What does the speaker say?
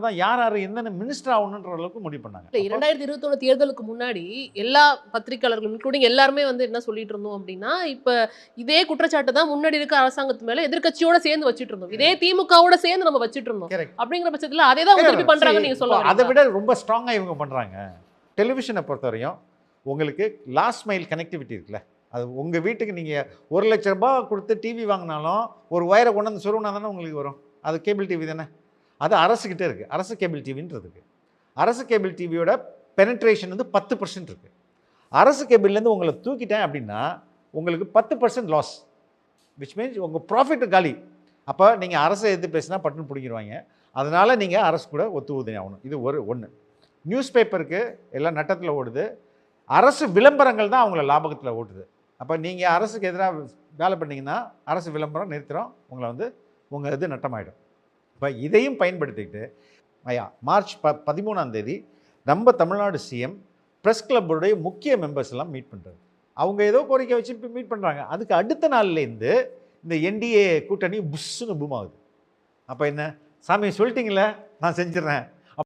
தான் யார் யார் என்னென்ன மினிஸ்டர் ஆகணுன்ற அளவுக்கு முடிவு பண்ணாங்க. 2021 தேர்தலுக்கு முன்னாடி எல்லா பத்திரிகையாளர்களும் இன்க்ளூடிங் எல்லாருமே வந்து என்ன சொல்லிட்டு இருந்தோம் அப்படின்னா, இப்ப இதே குற்றச்சாட்டு தான் முன்னாடி இருக்க அரசாங்கத்து மேல எதிர்க்கட்சியோட சேர்ந்து வச்சிட்டு இருந்தோம். இதே திமுகவோட சேர்ந்து நம்ம வச்சிட்டு இருந்தோம். அப்படிங்கிற பட்சத்துல அதே தான் திருப்பி பண்றாங்கன்னு நீங்க சொல்ல அதை விட ரொம்ப ஸ்ட்ராங்கா இவங்க பண்றாங்க. டெலிவிஷனை பொறுத்தவரையும் உங்களுக்கு லாஸ்ட் மைல் கனெக்டிவிட்டி இருக்குல்ல, அது உங்கள் வீட்டுக்கு நீங்கள் 1,00,000 ரூபாய் கொடுத்து டிவி வாங்கினாலும் ஒரு ஒயரை கொண்டு வந்து சொருவினா தானே உங்களுக்கு வரும். அது கேபிள் டிவி தானே. அது அரசுக்கிட்டே இருக்குது. அரசு கேபிள் டிவின்றதுக்கு அரசு கேபிள் டிவியோட பெனட்ரேஷன் வந்து 10% இருக்குது. அரசு கேபிள்லேருந்து உங்களை தூக்கிட்டேன் அப்படின்னா உங்களுக்கு 10% லாஸ், விச் மீன்ஸ் உங்கள் ப்ராஃபிட் காலி. அப்போ நீங்கள் அரசை எதிர்த்து பேசினா பட்டுன்னு பிடிங்கிடுவாங்க. அதனால் நீங்கள் அரசு கூட ஒத்து ஆகணும். இது ஒன்று. நியூஸ் பேப்பருக்கு எல்லாம் நட்டத்தில் ஓடுது. அரசு விளம்பரங்கள் தான் அவங்கள லாபகத்தில் ஓட்டுது. அப்போ நீங்கள் அரசுக்கு எதிராக வேலை பண்ணிங்கன்னா அரசு விளம்பரம் நிறுத்துகிறோம், உங்களை வந்து உங்கள் இது நட்டமாயிடும். இப்போ இதையும் பயன்படுத்திக்கிட்டு மார்ச் 13ஆம் தேதி நம்ம தமிழ்நாடு சிஎம் ப்ரெஸ் கிளப்புடைய முக்கிய மெம்பர்ஸ் எல்லாம் மீட் பண்ணுறாரு. அவங்க ஏதோ கோரிக்கை வச்சு இப்போ மீட் பண்ணுறாங்க. அதுக்கு அடுத்த நாள்லேருந்து இந்த என்டிஏ கூட்டணி புஷ்ஷுன்னு பூம் ஆகுது. அப்போ என்ன, சாமி சொல்லிட்டீங்களே நான் செஞ்சிடறேன்